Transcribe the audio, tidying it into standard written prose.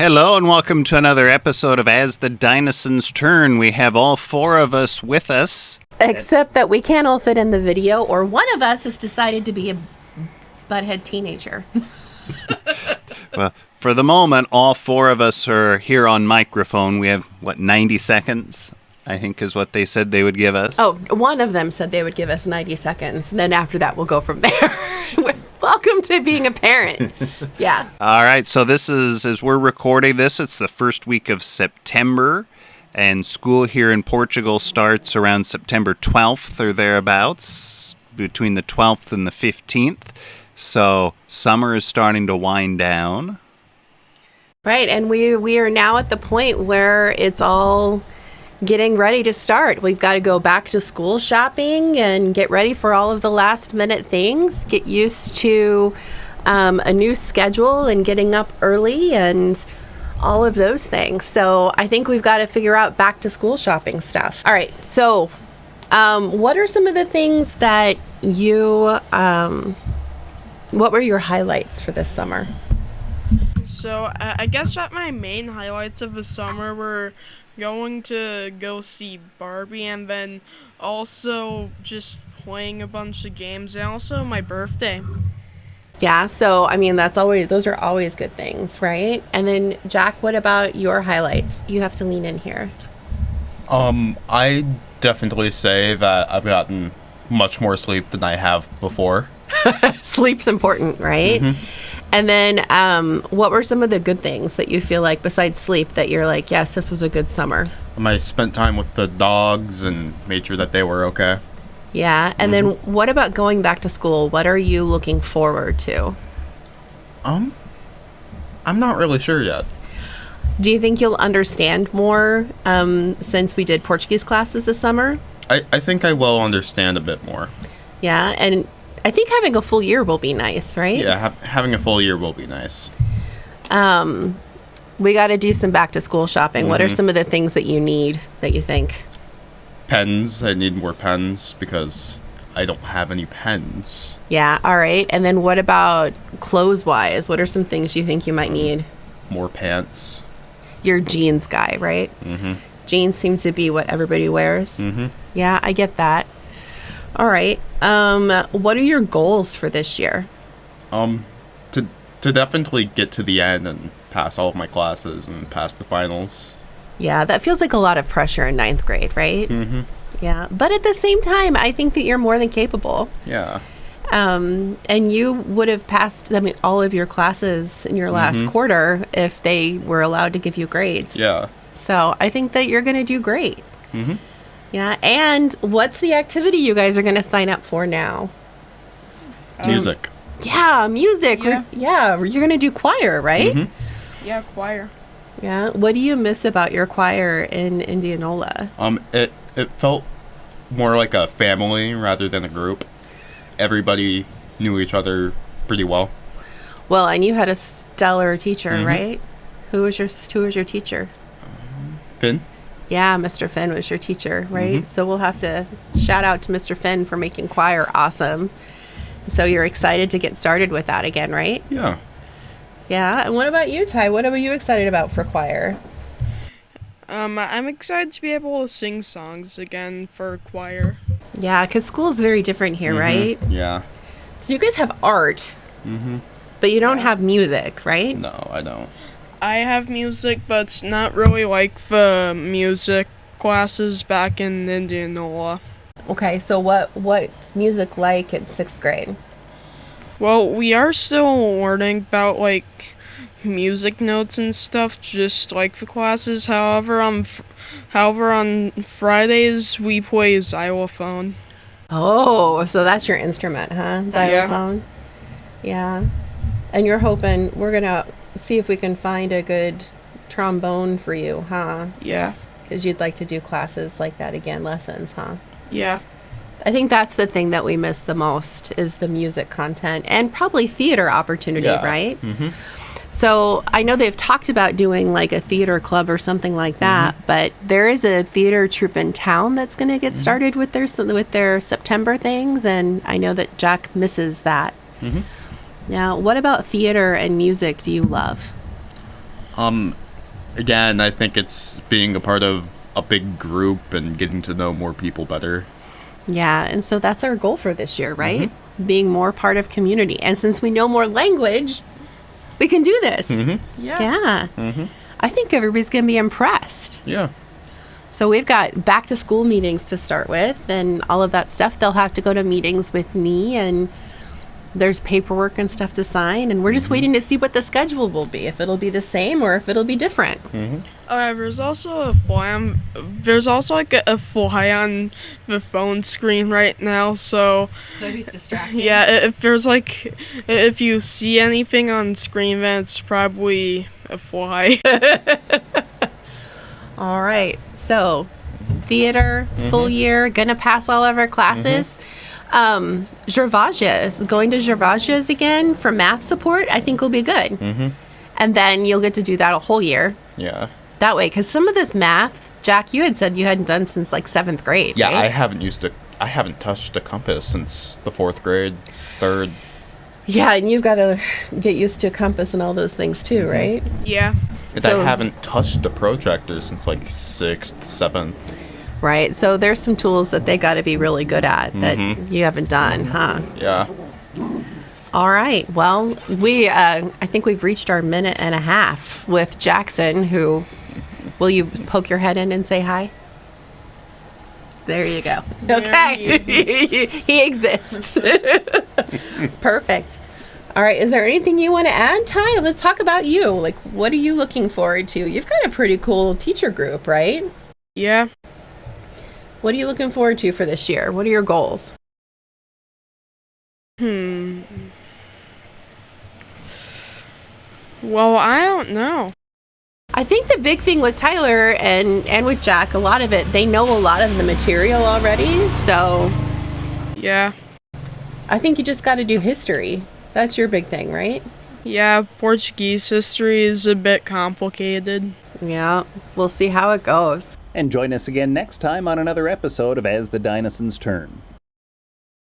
Hello and welcome to another episode of As the Dinosaurs Turn. We have all four of us with us. Except that we can't all fit in the video, or one of us has decided to be a butthead teenager. Well, for the moment, all four of us are here on microphone. We have, 90 seconds, I think is what they said they would give us. Oh, one of them said they would give us 90 seconds. Then after that, we'll go from there. Welcome to being a parent. Yeah. All right, so this is, as we're recording this, it's the first week of September, and school here in Portugal starts around September 12th or thereabouts, between the 12th and the 15th. So summer is starting to wind down. Right, and we are now at the point where it's all getting ready to start. We've got to go back to school shopping and get ready for all of the last minute things, get used to a new schedule and getting up early and all of those things. So I think we've got to figure out back to school shopping stuff. All right, so what are some of the things that you, what were your highlights for this summer? So I guess that my main highlights of the summer were going to go see Barbie and then also just playing a bunch of games and also my birthday. Yeah, so I mean those are always good things, right? And then Jack, what about your highlights? You have to lean in here. I definitely say that I've gotten much more sleep than I have before. Sleep's important, right? Mm-hmm. And then what were some of the good things that you feel like, besides sleep, that you're like, yes, this was a good summer? I spent time with the dogs and made sure that they were okay. Yeah, and then what about going back to school? What are you looking forward to? I'm not really sure yet. Do you think you'll understand more since we did Portuguese classes this summer? I think I will understand a bit more. Yeah, and I think having a full year will be nice, right? Yeah, having a full year will be nice. We got to do some back to school shopping. What are some of the things that you need, that you think? Pens. I need more pens because I don't have any pens. Yeah, all right. And then what about clothes-wise? What are some things you think you might need? More pants. You're a jeans guy, right? Mm-hmm. Jeans seems to be what everybody wears. Mm-hmm. Yeah, I get that. All right. What are your goals for this year? To definitely get to the end and pass all of my classes and pass the finals. Yeah, that feels like a lot of pressure in 9th grade, right? Mm-hmm. Yeah, but at the same time, I think that you're more than capable. Yeah. And you would have passed all of your classes in your last quarter if they were allowed to give you grades. Yeah. So I think that you're going to do great. Mm-hmm. Yeah, and what's the activity you guys are going to sign up for now? Music. Yeah, music. Yeah. You're going to do choir, right? Mm-hmm. Yeah, choir. Yeah. What do you miss about your choir in Indianola? It felt more like a family rather than a group. Everybody knew each other pretty well. Well, and you had a stellar teacher, right? Who was your teacher? Finn? Yeah, Mr. Finn was your teacher, right? So we'll have to shout out to Mr. Finn for making choir awesome. So you're excited to get started with that again, right? Yeah. Yeah. And what about you, Ty? What are you excited about for choir? I'm excited to be able to sing songs again for choir. Yeah, because school's very different here, right? Yeah. So you guys have art, but you don't have music, right? No, I don't. I have music, but it's not really like the music classes back in Indianola. Okay, so what's music like in 6th grade? Well, we are still learning about like music notes and stuff, just like the classes. However, on Fridays we play xylophone. Oh, so that's your instrument, huh? Xylophone. Yeah. And you're hoping we're gonna see if we can find a good trombone for you, huh? Yeah. Because you'd like to do classes like that again, lessons, huh? Yeah. I think that's the thing that we miss the most is the music content and probably theater opportunity, right? Mm-hmm. So I know they've talked about doing like a theater club or something like that, but there is a theater troupe in town that's going to get started with their September things, and I know that Jack misses that. Now, what about theater and music do you love? Again, I think it's being a part of a big group and getting to know more people better. Yeah, and so that's our goal for this year, right? Being more part of community. And since we know more language, we can do this. Yeah. Yeah. I think everybody's going to be impressed. Yeah. So we've got back to school meetings to start with and all of that stuff. They'll have to go to meetings with me, and there's paperwork and stuff to sign, and we're just waiting to see what the schedule will be, if it'll be the same or if it'll be different. There's also a fly like a fly on the phone screen right now, so he's distracted. yeah, if you see anything on screen, then it's probably a fly. All right. So theater, full year, gonna pass all of our classes. Gervasia's, going to Gervasia's again for math support, I think will be good. And then you'll get to do that a whole year. Yeah. That way, because some of this math, Jack, you had said you hadn't done since like 7th grade, Yeah, right? I haven't touched a compass since the 4th grade, 3rd. Yeah, and you've got to get used to a compass and all those things too, right? Yeah. And So- I haven't touched a protractor since like 6th, 7th. Right. So there's some tools that they got to be really good at that you haven't done, huh? Yeah. All right. Well, I think we've reached our minute and a half with Jackson, who, will you poke your head in and say hi? There you go. Okay. He exists. Perfect. All right. Is there anything you want to add, Ty? Let's talk about you. Like, what are you looking forward to? You've got a pretty cool teacher group, right? Yeah. What are you looking forward to for this year? What are your goals? Well, I don't know. I think the big thing with Tyler and with Jack, a lot of it, they know a lot of the material already. So Yeah. I think you just got to do history. That's your big thing, right? Yeah, Portuguese history is a bit complicated. Yeah. We'll see how it goes. And join us again next time on another episode of As the Dinosaurs Turn.